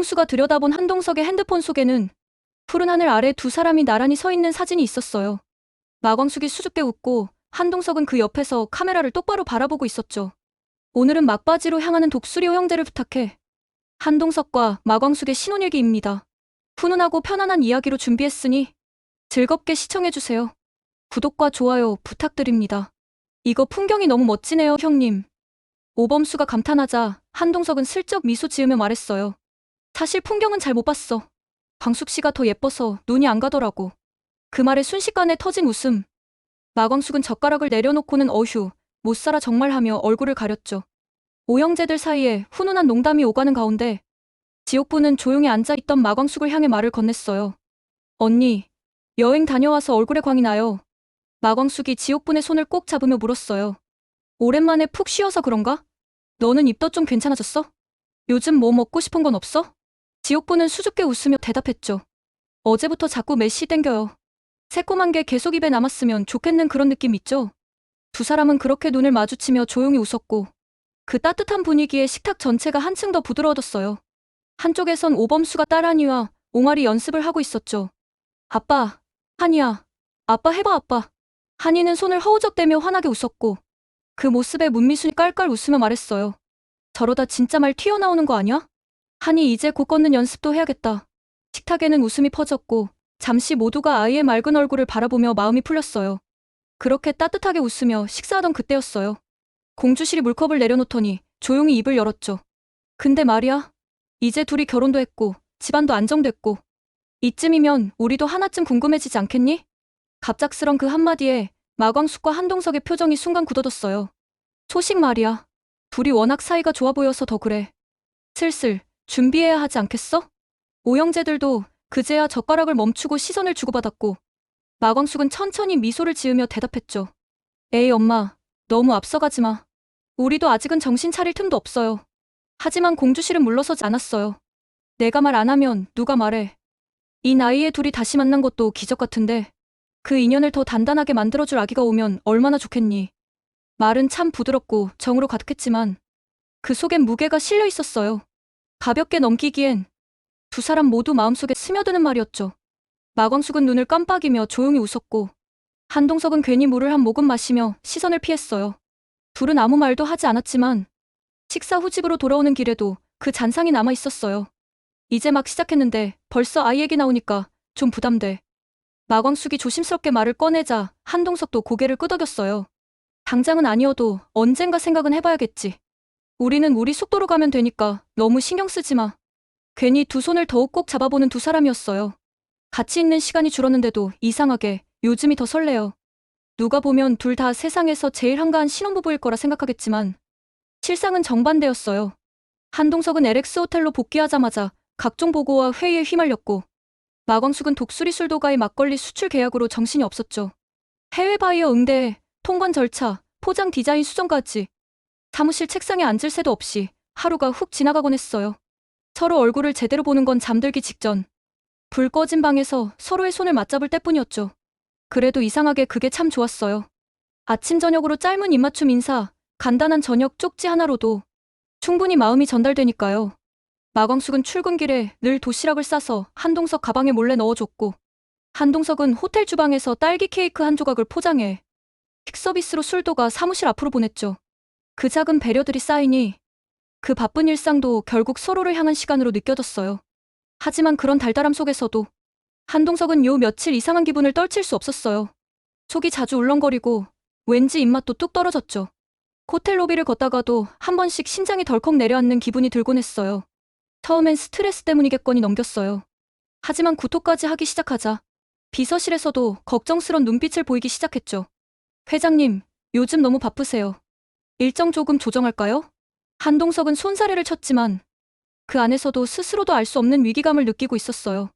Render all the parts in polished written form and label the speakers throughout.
Speaker 1: 오봉수가 들여다본 한동석의 핸드폰 속에는 푸른 하늘 아래 두 사람이 나란히 서 있는 사진이 있었어요. 마광숙이 수줍게 웃고 한동석은 그 옆에서 카메라를 똑바로 바라보고 있었죠. 오늘은 막바지로 향하는 독수리 형제를 부탁해. 한동석과 마광숙의 신혼일기입니다. 훈훈하고 편안한 이야기로 준비했으니 즐겁게 시청해주세요. 구독과 좋아요 부탁드립니다. 이거 풍경이 너무 멋지네요, 형님. 오범수가 감탄하자 한동석은 슬쩍 미소 지으며 말했어요. 사실 풍경은 잘 못 봤어. 광숙 씨가 더 예뻐서 눈이 안 가더라고. 그 말에 순식간에 터진 웃음. 마광숙은 젓가락을 내려놓고는 어휴, 못 살아 정말 하며 얼굴을 가렸죠. 오형제들 사이에 훈훈한 농담이 오가는 가운데 지옥부는 조용히 앉아있던 마광숙을 향해 말을 건넸어요. 언니, 여행 다녀와서 얼굴에 광이 나요. 마광숙이 지옥분의 손을 꼭 잡으며 물었어요. 오랜만에 푹 쉬어서 그런가? 너는 입도 좀 괜찮아졌어? 요즘 뭐 먹고 싶은 건 없어? 지옥분은 수줍게 웃으며 대답했죠. 어제부터 자꾸 메시 땡겨요. 새콤한 게 계속 입에 남았으면 좋겠는 그런 느낌 있죠? 두 사람은 그렇게 눈을 마주치며 조용히 웃었고 그 따뜻한 분위기에 식탁 전체가 한층 더 부드러워졌어요. 한쪽에선 오범수가 딸한이와 옹알이 연습을 하고 있었죠. 아빠, 한이야. 아빠 해봐 아빠. 한이는 손을 허우적대며 환하게 웃었고 그 모습에 문미순이 깔깔 웃으며 말했어요. 저러다 진짜 말 튀어나오는 거 아니야? 한이 이제 곧 걷는 연습도 해야겠다. 식탁에는 웃음이 퍼졌고 잠시 모두가 아이의 맑은 얼굴을 바라보며 마음이 풀렸어요. 그렇게 따뜻하게 웃으며 식사하던 그때였어요. 공주실이 물컵을 내려놓더니 조용히 입을 열었죠. 근데 말이야. 이제 둘이 결혼도 했고 집안도 안정됐고 이쯤이면 우리도 하나쯤 궁금해지지 않겠니? 갑작스런 그 한마디에 마광숙과 한동석의 표정이 순간 굳어졌어요. 소식 말이야. 둘이 워낙 사이가 좋아 보여서 더 그래. 슬슬 준비해야 하지 않겠어? 오형제들도 그제야 젓가락을 멈추고 시선을 주고받았고 마광숙은 천천히 미소를 지으며 대답했죠. 에이 엄마, 너무 앞서가지 마. 우리도 아직은 정신 차릴 틈도 없어요. 하지만 공주실은 물러서지 않았어요. 내가 말 안 하면 누가 말해. 이 나이에 둘이 다시 만난 것도 기적 같은데 그 인연을 더 단단하게 만들어줄 아기가 오면 얼마나 좋겠니. 말은 참 부드럽고 정으로 가득했지만 그 속엔 무게가 실려 있었어요. 가볍게 넘기기엔 두 사람 모두 마음속에 스며드는 말이었죠. 마광숙은 눈을 깜빡이며 조용히 웃었고 한동석은 괜히 물을 한 모금 마시며 시선을 피했어요. 둘은 아무 말도 하지 않았지만 식사 후 집으로 돌아오는 길에도 그 잔상이 남아 있었어요. 이제 막 시작했는데 벌써 아이 얘기 나오니까 좀 부담돼. 마광숙이 조심스럽게 말을 꺼내자 한동석도 고개를 끄덕였어요. 당장은 아니어도 언젠가 생각은 해봐야겠지. 우리는 우리 속도로 가면 되니까 너무 신경 쓰지 마. 괜히 두 손을 더욱 꼭 잡아보는 두 사람이었어요. 같이 있는 시간이 줄었는데도 이상하게 요즘이 더 설레요. 누가 보면 둘 다 세상에서 제일 한가한 신혼부부일 거라 생각하겠지만 실상은 정반대였어요. 한동석은 LX 호텔로 복귀하자마자 각종 보고와 회의에 휘말렸고 마광숙은 독수리 술도가의 막걸리 수출 계약으로 정신이 없었죠. 해외 바이어 응대, 통관 절차, 포장 디자인 수정까지 사무실 책상에 앉을 새도 없이 하루가 훅 지나가곤 했어요. 서로 얼굴을 제대로 보는 건 잠들기 직전. 불 꺼진 방에서 서로의 손을 맞잡을 때뿐이었죠. 그래도 이상하게 그게 참 좋았어요. 아침 저녁으로 짧은 입맞춤 인사, 간단한 저녁 쪽지 하나로도 충분히 마음이 전달되니까요. 마광숙은 출근길에 늘 도시락을 싸서 한동석 가방에 몰래 넣어줬고 한동석은 호텔 주방에서 딸기 케이크 한 조각을 포장해 퀵서비스로 술도가 사무실 앞으로 보냈죠. 그 작은 배려들이 쌓이니 그 바쁜 일상도 결국 서로를 향한 시간으로 느껴졌어요. 하지만 그런 달달함 속에서도 한동석은 요 며칠 이상한 기분을 떨칠 수 없었어요. 속이 자주 울렁거리고 왠지 입맛도 뚝 떨어졌죠. 호텔 로비를 걷다가도 한 번씩 심장이 덜컥 내려앉는 기분이 들곤 했어요. 처음엔 스트레스 때문이겠거니 넘겼어요. 하지만 구토까지 하기 시작하자 비서실에서도 걱정스런 눈빛을 보이기 시작했죠. 회장님, 요즘 너무 바쁘세요. 일정 조금 조정할까요? 한동석은 손사래를 쳤지만 그 안에서도 스스로도 알 수 없는 위기감을 느끼고 있었어요.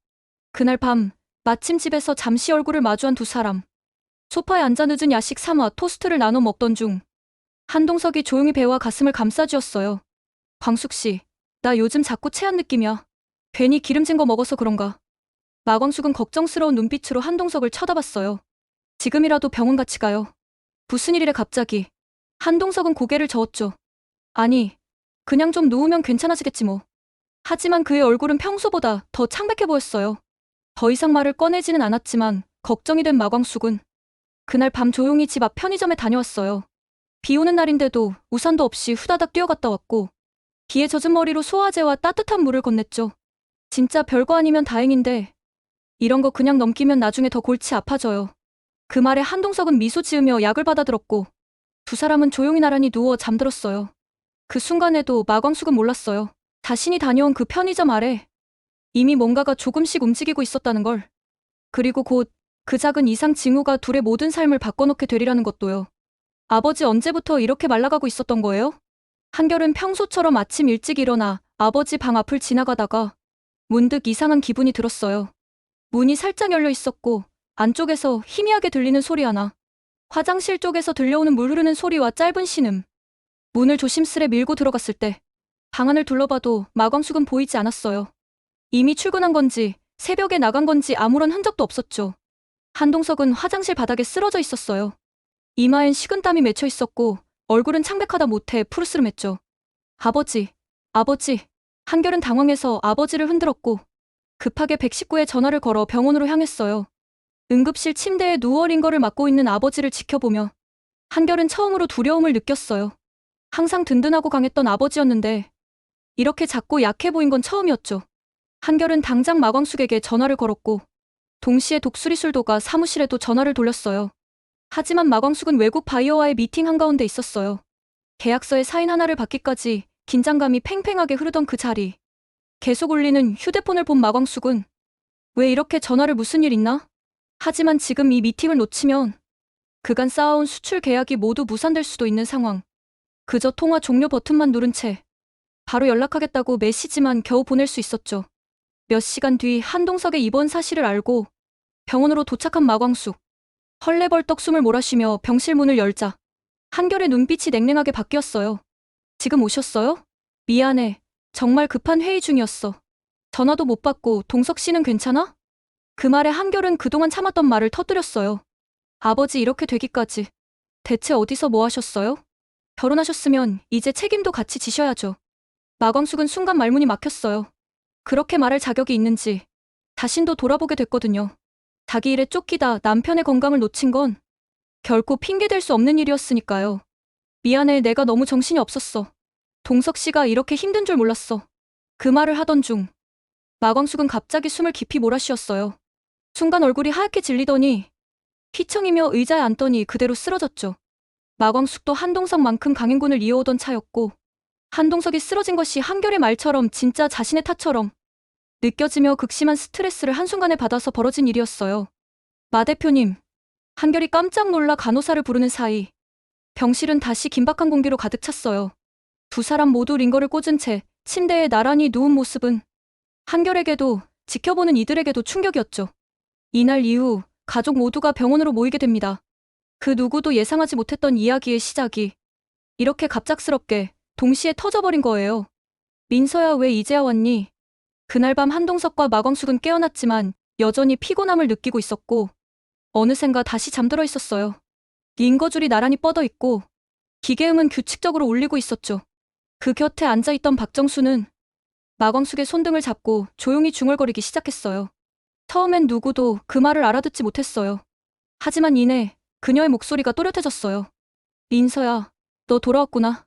Speaker 1: 그날 밤 마침 집에서 잠시 얼굴을 마주한 두 사람. 소파에 앉아 늦은 야식 삼아 토스트를 나눠 먹던 중 한동석이 조용히 배와 가슴을 감싸주었어요. 광숙씨, 나 요즘 자꾸 체한 느낌이야. 괜히 기름진 거 먹어서 그런가. 마광숙은 걱정스러운 눈빛으로 한동석을 쳐다봤어요. 지금이라도 병원 같이 가요. 무슨 일이래 갑자기. 한동석은 고개를 저었죠. 아니, 그냥 좀 누우면 괜찮아지겠지 뭐. 하지만 그의 얼굴은 평소보다 더 창백해 보였어요. 더 이상 말을 꺼내지는 않았지만 걱정이 된 마광숙은 그날 밤 조용히 집 앞 편의점에 다녀왔어요. 비 오는 날인데도 우산도 없이 후다닥 뛰어갔다 왔고 비에 젖은 머리로 소화제와 따뜻한 물을 건넸죠. 진짜 별거 아니면 다행인데 이런 거 그냥 넘기면 나중에 더 골치 아파져요. 그 말에 한동석은 미소 지으며 약을 받아들었고 두 사람은 조용히 나란히 누워 잠들었어요. 그 순간에도 마광숙은 몰랐어요. 자신이 다녀온 그 편의점 아래 이미 뭔가가 조금씩 움직이고 있었다는 걸. 그리고 곧 그 작은 이상 징후가 둘의 모든 삶을 바꿔놓게 되리라는 것도요. 아버지 언제부터 이렇게 말라가고 있었던 거예요? 한결은 평소처럼 아침 일찍 일어나 아버지 방 앞을 지나가다가 문득 이상한 기분이 들었어요. 문이 살짝 열려 있었고 안쪽에서 희미하게 들리는 소리 하나. 화장실 쪽에서 들려오는 물 흐르는 소리와 짧은 신음. 문을 조심스레 밀고 들어갔을 때 방 안을 둘러봐도 마광숙은 보이지 않았어요. 이미 출근한 건지 새벽에 나간 건지 아무런 흔적도 없었죠. 한동석은 화장실 바닥에 쓰러져 있었어요. 이마엔 식은땀이 맺혀 있었고 얼굴은 창백하다 못해 푸르스름했죠. 아버지, 아버지. 한결은 당황해서 아버지를 흔들었고 급하게 119에 전화를 걸어 병원으로 향했어요. 응급실 침대에 누워 링거를 맞고 있는 아버지를 지켜보며 한결은 처음으로 두려움을 느꼈어요. 항상 든든하고 강했던 아버지였는데 이렇게 작고 약해 보인 건 처음이었죠. 한결은 당장 마광숙에게 전화를 걸었고 동시에 독수리 술도가 사무실에도 전화를 돌렸어요. 하지만 마광숙은 외국 바이어와의 미팅 한가운데 있었어요. 계약서에 사인 하나를 받기까지 긴장감이 팽팽하게 흐르던 그 자리. 계속 울리는 휴대폰을 본 마광숙은 왜 이렇게 전화를 무슨 일 있나? 하지만 지금 이 미팅을 놓치면 그간 쌓아온 수출 계약이 모두 무산될 수도 있는 상황. 그저 통화 종료 버튼만 누른 채 바로 연락하겠다고 메시지만 겨우 보낼 수 있었죠. 몇 시간 뒤 한동석의 입원 사실을 알고 병원으로 도착한 마광숙. 헐레벌떡 숨을 몰아쉬며 병실 문을 열자 한결의 눈빛이 냉랭하게 바뀌었어요. 지금 오셨어요? 미안해. 정말 급한 회의 중이었어. 전화도 못 받고 동석 씨는 괜찮아? 그 말에 한결은 그동안 참았던 말을 터뜨렸어요. 아버지 이렇게 되기까지. 대체 어디서 뭐 하셨어요? 결혼하셨으면 이제 책임도 같이 지셔야죠. 마광숙은 순간 말문이 막혔어요. 그렇게 말할 자격이 있는지 자신도 돌아보게 됐거든요. 자기 일에 쫓기다 남편의 건강을 놓친 건 결코 핑계댈 수 없는 일이었으니까요. 미안해, 내가 너무 정신이 없었어. 동석 씨가 이렇게 힘든 줄 몰랐어. 그 말을 하던 중 마광숙은 갑자기 숨을 깊이 몰아쉬었어요. 순간 얼굴이 하얗게 질리더니 휘청이며 의자에 앉더니 그대로 쓰러졌죠. 마광숙도 한동석만큼 강행군을 이어오던 차였고 한동석이 쓰러진 것이 한결의 말처럼 진짜 자신의 탓처럼 느껴지며 극심한 스트레스를 한순간에 받아서 벌어진 일이었어요. 마 대표님. 한결이 깜짝 놀라 간호사를 부르는 사이 병실은 다시 긴박한 공기로 가득 찼어요. 두 사람 모두 링거를 꽂은 채 침대에 나란히 누운 모습은 한결에게도 지켜보는 이들에게도 충격이었죠. 이날 이후 가족 모두가 병원으로 모이게 됩니다. 그 누구도 예상하지 못했던 이야기의 시작이 이렇게 갑작스럽게 동시에 터져버린 거예요. 민서야, 왜 이제야 왔니? 그날 밤 한동석과 마광숙은 깨어났지만 여전히 피곤함을 느끼고 있었고 어느샌가 다시 잠들어 있었어요. 링거줄이 나란히 뻗어 있고 기계음은 규칙적으로 울리고 있었죠. 그 곁에 앉아있던 박정수는 마광숙의 손등을 잡고 조용히 중얼거리기 시작했어요. 처음엔 누구도 그 말을 알아듣지 못했어요. 하지만 이내 그녀의 목소리가 또렷해졌어요. 민서야, 너 돌아왔구나.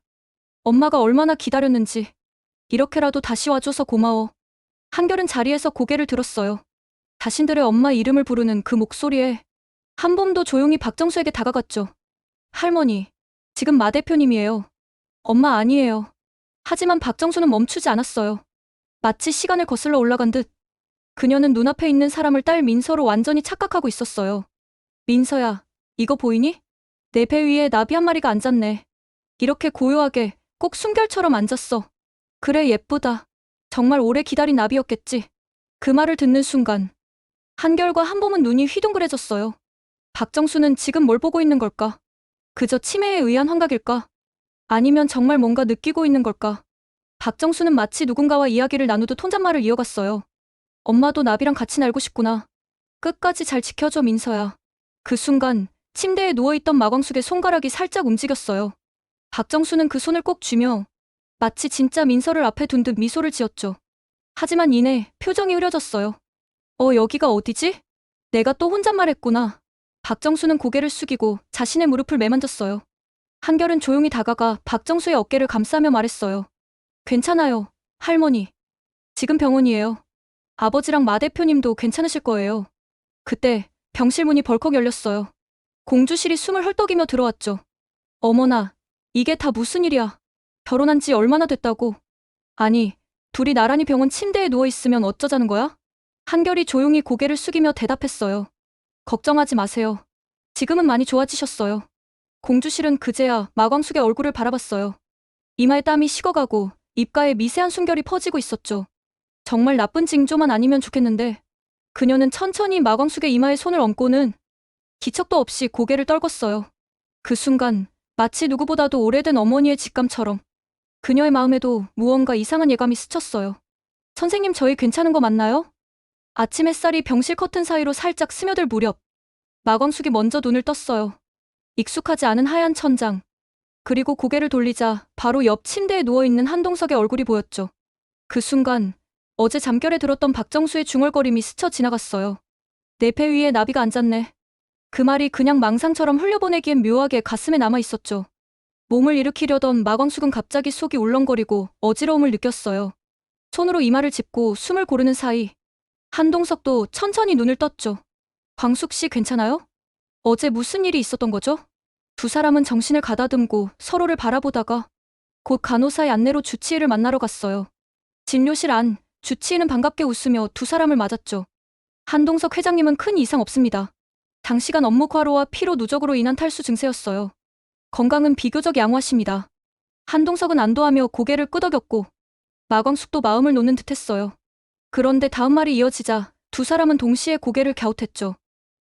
Speaker 1: 엄마가 얼마나 기다렸는지. 이렇게라도 다시 와줘서 고마워. 한결은 자리에서 고개를 들었어요. 자신들의 엄마 이름을 부르는 그 목소리에 한범도 조용히 박정수에게 다가갔죠. 할머니, 지금 마 대표님이에요. 엄마 아니에요. 하지만 박정수는 멈추지 않았어요. 마치 시간을 거슬러 올라간 듯 그녀는 눈앞에 있는 사람을 딸 민서로 완전히 착각하고 있었어요. 민서야, 이거 보이니? 내 배 위에 나비 한 마리가 앉았네. 이렇게 고요하게 꼭 순결처럼 앉았어. 그래, 예쁘다. 정말 오래 기다린 나비였겠지. 그 말을 듣는 순간 한결과 한봄은 눈이 휘둥그레졌어요. 박정수는 지금 뭘 보고 있는 걸까? 그저 치매에 의한 환각일까? 아니면 정말 뭔가 느끼고 있는 걸까? 박정수는 마치 누군가와 이야기를 나누듯 혼잣말을 이어갔어요. 엄마도 나비랑 같이 날고 싶구나. 끝까지 잘 지켜줘, 민서야. 그 순간 침대에 누워있던 마광숙의 손가락이 살짝 움직였어요. 박정수는 그 손을 꼭 쥐며 마치 진짜 민서를 앞에 둔 듯 미소를 지었죠. 하지만 이내 표정이 흐려졌어요. 여기가 어디지? 내가 또 혼잣말했구나. 박정수는 고개를 숙이고 자신의 무릎을 매만졌어요. 한결은 조용히 다가가 박정수의 어깨를 감싸며 말했어요. 괜찮아요, 할머니. 지금 병원이에요. 아버지랑 마 대표님도 괜찮으실 거예요. 그때 병실 문이 벌컥 열렸어요. 공주실이 숨을 헐떡이며 들어왔죠. 어머나, 이게 다 무슨 일이야. 결혼한 지 얼마나 됐다고. 아니, 둘이 나란히 병원 침대에 누워있으면 어쩌자는 거야? 한결이 조용히 고개를 숙이며 대답했어요. 걱정하지 마세요. 지금은 많이 좋아지셨어요. 공주실은 그제야 마광숙의 얼굴을 바라봤어요. 이마에 땀이 식어가고 입가에 미세한 숨결이 퍼지고 있었죠. 정말 나쁜 징조만 아니면 좋겠는데 그녀는 천천히 마광숙의 이마에 손을 얹고는 기척도 없이 고개를 떨궜어요. 그 순간 마치 누구보다도 오래된 어머니의 직감처럼 그녀의 마음에도 무언가 이상한 예감이 스쳤어요. 선생님, 저희 괜찮은 거 맞나요? 아침 햇살이 병실 커튼 사이로 살짝 스며들 무렵 마광숙이 먼저 눈을 떴어요. 익숙하지 않은 하얀 천장, 그리고 고개를 돌리자 바로 옆 침대에 누워있는 한동석의 얼굴이 보였죠. 그 순간 어제 잠결에 들었던 박정수의 중얼거림이 스쳐 지나갔어요. 내 배 위에 나비가 앉았네. 그 말이 그냥 망상처럼 흘려보내기엔 묘하게 가슴에 남아있었죠. 몸을 일으키려던 마광숙은 갑자기 속이 울렁거리고 어지러움을 느꼈어요. 손으로 이마를 짚고 숨을 고르는 사이 한동석도 천천히 눈을 떴죠. 광숙 씨 괜찮아요? 어제 무슨 일이 있었던 거죠? 두 사람은 정신을 가다듬고 서로를 바라보다가 곧 간호사의 안내로 주치의를 만나러 갔어요. 진료실 안, 주치의는 반갑게 웃으며 두 사람을 맞았죠. 한동석 회장님은 큰 이상 없습니다. 장시간 업무 과로와 피로 누적으로 인한 탈수 증세였어요. 건강은 비교적 양호하십니다. 한동석은 안도하며 고개를 끄덕였고 마광숙도 마음을 놓는 듯했어요. 그런데 다음 말이 이어지자 두 사람은 동시에 고개를 갸웃했죠.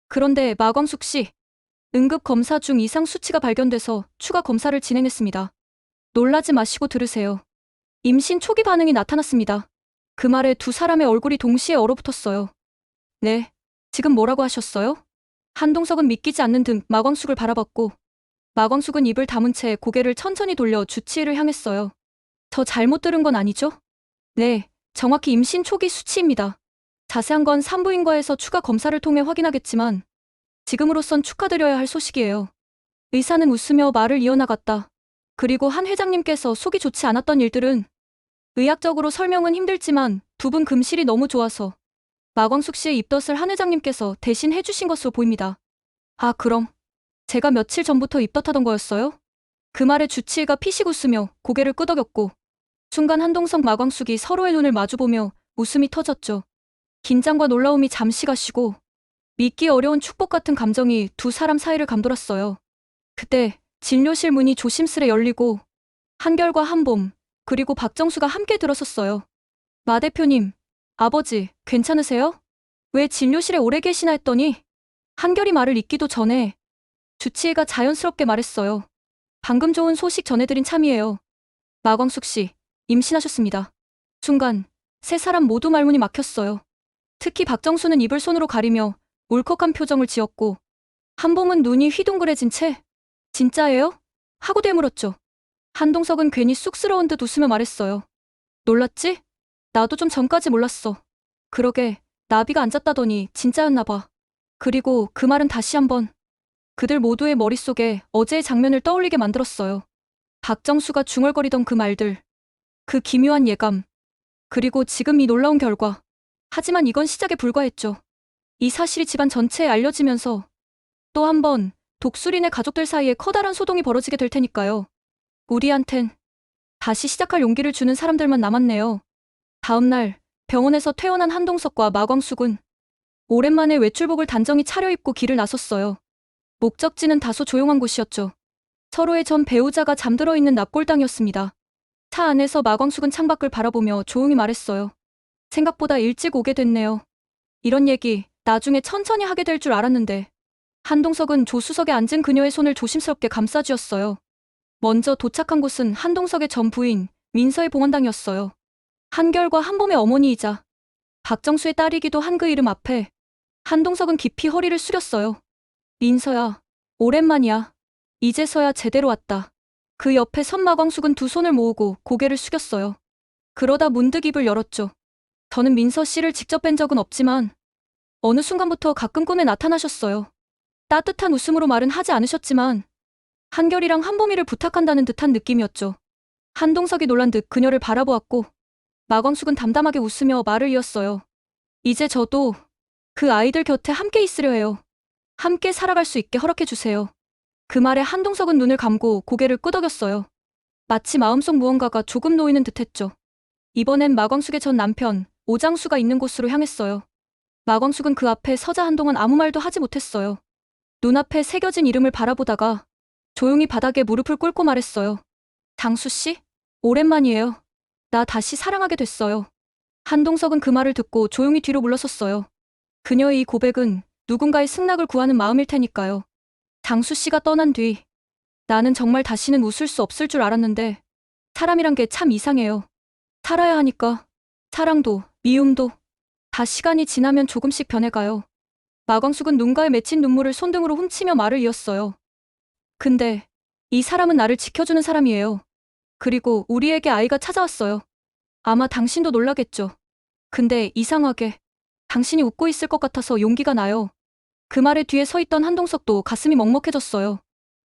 Speaker 1: 그런데 마광숙 씨, 응급 검사 중 이상 수치가 발견돼서 추가 검사를 진행했습니다. 놀라지 마시고 들으세요. 임신 초기 반응이 나타났습니다. 그 말에 두 사람의 얼굴이 동시에 얼어붙었어요. 네, 지금 뭐라고 하셨어요? 한동석은 믿기지 않는 듯 마광숙을 바라봤고 마광숙은 입을 다문 채 고개를 천천히 돌려 주치의를 향했어요. 저 잘못 들은 건 아니죠? 네, 정확히 임신 초기 수치입니다. 자세한 건 산부인과에서 추가 검사를 통해 확인하겠지만 지금으로선 축하드려야 할 소식이에요. 의사는 웃으며 말을 이어나갔다. 그리고 한 회장님께서 속이 좋지 않았던 일들은 의학적으로 설명은 힘들지만 두 분 금실이 너무 좋아서 마광숙 씨의 입덧을 한 회장님께서 대신 해주신 것으로 보입니다. 아, 그럼 제가 며칠 전부터 입덧하던 거였어요? 그 말에 주치의가 피식 웃으며 고개를 끄덕였고 순간 한동석 마광숙이 서로의 눈을 마주보며 웃음이 터졌죠. 긴장과 놀라움이 잠시 가시고 믿기 어려운 축복 같은 감정이 두 사람 사이를 감돌았어요. 그때 진료실 문이 조심스레 열리고 한결과 한봄 그리고 박정수가 함께 들어섰어요. 마 대표님, 아버지 괜찮으세요? 왜 진료실에 오래 계시나 했더니 한결이 말을 잇기도 전에 주치의가 자연스럽게 말했어요. 방금 좋은 소식 전해드린 참이에요. 마광숙 씨, 임신하셨습니다. 순간 세 사람 모두 말문이 막혔어요. 특히 박정수는 입을 손으로 가리며 울컥한 표정을 지었고 한봄은 눈이 휘둥그레진 채 진짜예요? 하고 되물었죠. 한동석은 괜히 쑥스러운 듯 웃으며 말했어요. 놀랐지? 나도 좀 전까지 몰랐어. 그러게 나비가 앉았다더니 진짜였나 봐. 그리고 그 말은 다시 한번 그들 모두의 머릿속에 어제의 장면을 떠올리게 만들었어요. 박정수가 중얼거리던 그 말들, 그 기묘한 예감, 그리고 지금 이 놀라운 결과. 하지만 이건 시작에 불과했죠. 이 사실이 집안 전체에 알려지면서 또 한 번 독수리네 가족들 사이에 커다란 소동이 벌어지게 될 테니까요. 우리한텐 다시 시작할 용기를 주는 사람들만 남았네요. 다음 날 병원에서 퇴원한 한동석과 마광숙은 오랜만에 외출복을 단정히 차려입고 길을 나섰어요. 목적지는 다소 조용한 곳이었죠. 서로의 전 배우자가 잠들어 있는 납골당이었습니다. 차 안에서 마광숙은 창밖을 바라보며 조용히 말했어요. 생각보다 일찍 오게 됐네요. 이런 얘기 나중에 천천히 하게 될 줄 알았는데. 한동석은 조수석에 앉은 그녀의 손을 조심스럽게 감싸쥐었어요. 먼저 도착한 곳은 한동석의 전 부인 민서의 봉헌당이었어요. 한결과 한봄의 어머니이자 박정수의 딸이기도 한 그 이름 앞에 한동석은 깊이 허리를 숙였어요. 민서야, 오랜만이야. 이제서야 제대로 왔다. 그 옆에 선 마광숙은 두 손을 모으고 고개를 숙였어요. 그러다 문득 입을 열었죠. 저는 민서 씨를 직접 뵌 적은 없지만 어느 순간부터 가끔 꿈에 나타나셨어요. 따뜻한 웃음으로 말은 하지 않으셨지만 한결이랑 한보미를 부탁한다는 듯한 느낌이었죠. 한동석이 놀란 듯 그녀를 바라보았고 마광숙은 담담하게 웃으며 말을 이었어요. 이제 저도 그 아이들 곁에 함께 있으려 해요. 함께 살아갈 수 있게 허락해 주세요. 그 말에 한동석은 눈을 감고 고개를 끄덕였어요. 마치 마음속 무언가가 조금 놓이는 듯했죠. 이번엔 마광숙의 전 남편 오장수가 있는 곳으로 향했어요. 마광숙은 그 앞에 서자 한동안 아무 말도 하지 못했어요. 눈앞에 새겨진 이름을 바라보다가 조용히 바닥에 무릎을 꿇고 말했어요. 장수 씨? 오랜만이에요. 나 다시 사랑하게 됐어요. 한동석은 그 말을 듣고 조용히 뒤로 물러섰어요. 그녀의 이 고백은 누군가의 승낙을 구하는 마음일 테니까요. 장수 씨가 떠난 뒤 나는 정말 다시는 웃을 수 없을 줄 알았는데 사람이란 게 참 이상해요. 살아야 하니까 사랑도 미움도 다 시간이 지나면 조금씩 변해가요. 마광숙은 눈가에 맺힌 눈물을 손등으로 훔치며 말을 이었어요. 근데 이 사람은 나를 지켜주는 사람이에요. 그리고 우리에게 아이가 찾아왔어요. 아마 당신도 놀라겠죠. 근데 이상하게 당신이 웃고 있을 것 같아서 용기가 나요. 그 말에 뒤에 서 있던 한동석도 가슴이 먹먹해졌어요.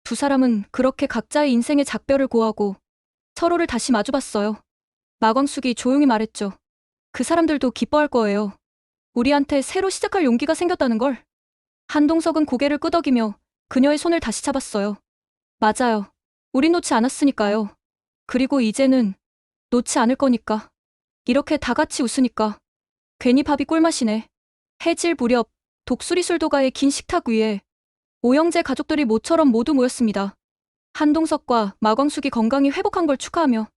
Speaker 1: 두 사람은 그렇게 각자의 인생의 작별을 고하고 서로를 다시 마주봤어요. 마광숙이 조용히 말했죠. 그 사람들도 기뻐할 거예요. 우리한테 새로 시작할 용기가 생겼다는 걸. 한동석은 고개를 끄덕이며 그녀의 손을 다시 잡았어요. 맞아요. 우린 놓지 않았으니까요. 그리고 이제는 놓지 않을 거니까. 이렇게 다 같이 웃으니까 괜히 밥이 꿀맛이네. 해질 무렵 독수리 술도가의 긴 식탁 위에 오영재 가족들이 모처럼 모두 모였습니다. 한동석과 마광숙이 건강히 회복한 걸 축하하며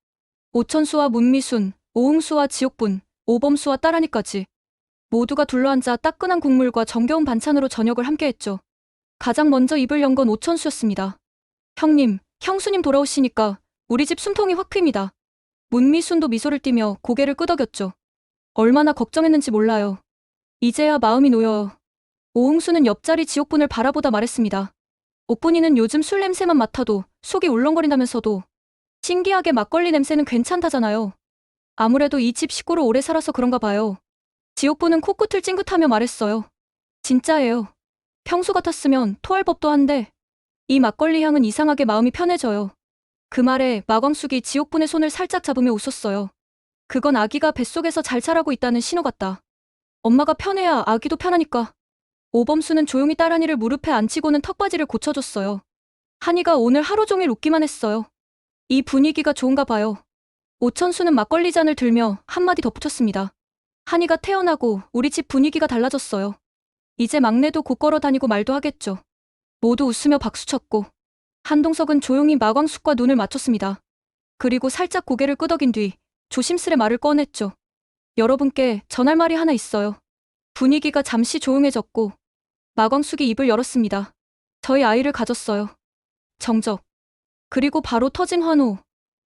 Speaker 1: 오천수와 문미순, 오흥수와 지옥분, 오범수와 딸아니까지 모두가 둘러앉아 따끈한 국물과 정겨운 반찬으로 저녁을 함께했죠. 가장 먼저 입을 연 건 오천수였습니다. 형님, 형수님 돌아오시니까 우리 집 숨통이 확 트입니다. 문미순도 미소를 띠며 고개를 끄덕였죠. 얼마나 걱정했는지 몰라요. 이제야 마음이 놓여요. 오흥수는 옆자리 지옥분을 바라보다 말했습니다. 옥분이는 요즘 술 냄새만 맡아도 속이 울렁거린다면서도 신기하게 막걸리 냄새는 괜찮다잖아요. 아무래도 이 집 식구로 오래 살아서 그런가 봐요. 지옥분은 코끝을 찡긋하며 말했어요. 진짜예요. 평소 같았으면 토할 법도 한데 이 막걸리 향은 이상하게 마음이 편해져요. 그 말에 마광숙이 지옥분의 손을 살짝 잡으며 웃었어요. 그건 아기가 뱃속에서 잘 자라고 있다는 신호 같다. 엄마가 편해야 아기도 편하니까. 오범수는 조용히 딸한이를 무릎에 앉히고는 턱받이를 고쳐줬어요. 한이가 오늘 하루 종일 웃기만 했어요. 이 분위기가 좋은가 봐요. 오천수는 막걸리 잔을 들며 한마디 덧붙였습니다. 한이가 태어나고 우리 집 분위기가 달라졌어요. 이제 막내도 곧 걸어 다니고 말도 하겠죠. 모두 웃으며 박수쳤고 한동석은 조용히 마광숙과 눈을 맞췄습니다. 그리고 살짝 고개를 끄덕인 뒤 조심스레 말을 꺼냈죠. 여러분께 전할 말이 하나 있어요. 분위기가 잠시 조용해졌고 마광숙이 입을 열었습니다. 저희 아이를 가졌어요. 정적. 그리고 바로 터진 환호.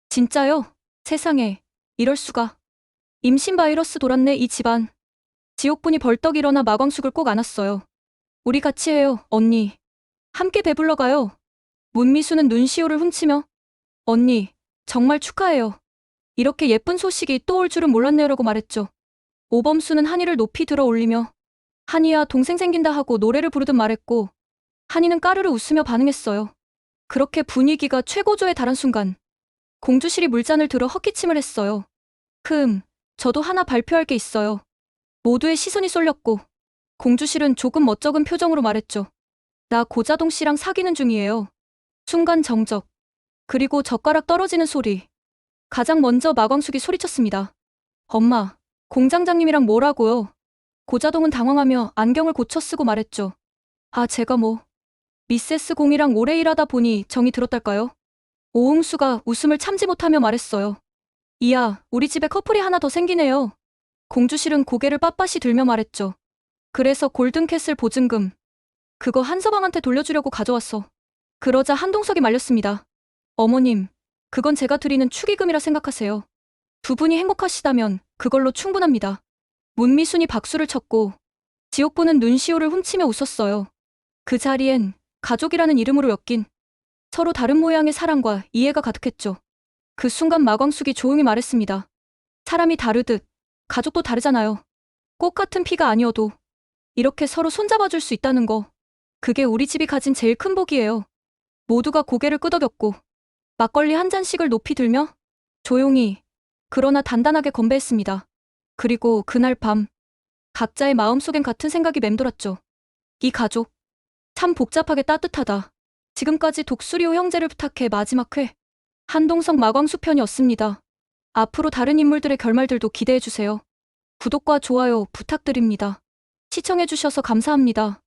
Speaker 1: 진짜요? 세상에. 이럴 수가. 임신 바이러스 돌았네 이 집안. 지옥분이 벌떡 일어나 마광숙을 꼭 안았어요. 우리 같이 해요, 언니. 함께 배불러 가요. 문미수는 눈시울을 훔치며 언니, 정말 축하해요. 이렇게 예쁜 소식이 또 올 줄은 몰랐네요라고 말했죠. 오범수는 한이를 높이 들어 올리며 한이야 동생 생긴다 하고 노래를 부르듯 말했고 한이는 까르르 웃으며 반응했어요. 그렇게 분위기가 최고조에 달한 순간 공주실이 물잔을 들어 헛기침을 했어요. 저도 하나 발표할 게 있어요. 모두의 시선이 쏠렸고 공주실은 조금 멋쩍은 표정으로 말했죠. 나 고자동 씨랑 사귀는 중이에요. 순간 정적. 그리고 젓가락 떨어지는 소리. 가장 먼저 마광숙이 소리쳤습니다. 엄마, 공장장님이랑 뭐라고요? 고자동은 당황하며 안경을 고쳐 쓰고 말했죠. 아, 제가 미세스 공이랑 오래 일하다 보니 정이 들었달까요? 오흥수가 웃음을 참지 못하며 말했어요. 이야, 우리 집에 커플이 하나 더 생기네요. 공주실은 고개를 빳빳이 들며 말했죠. 그래서 골든캐슬 보증금. 그거 한서방한테 돌려주려고 가져왔어. 그러자 한동석이 말렸습니다. 어머님, 그건 제가 드리는 축의금이라 생각하세요. 두 분이 행복하시다면 그걸로 충분합니다. 문미순이 박수를 쳤고 지옥부는 눈시울을 훔치며 웃었어요. 그 자리엔 가족이라는 이름으로 엮인 서로 다른 모양의 사랑과 이해가 가득했죠. 그 순간 마광숙이 조용히 말했습니다. 사람이 다르듯 가족도 다르잖아요. 꼭 같은 피가 아니어도 이렇게 서로 손잡아줄 수 있다는 거. 그게 우리 집이 가진 제일 큰 복이에요. 모두가 고개를 끄덕였고 막걸리 한 잔씩을 높이 들며 조용히 그러나 단단하게 건배했습니다. 그리고 그날 밤 각자의 마음속엔 같은 생각이 맴돌았죠. 이 가족 참 복잡하게 따뜻하다. 지금까지 독수리호 형제를 부탁해 마지막 회 한동석 마광수 편이었습니다. 앞으로 다른 인물들의 결말들도 기대해주세요. 구독과 좋아요 부탁드립니다. 시청해주셔서 감사합니다.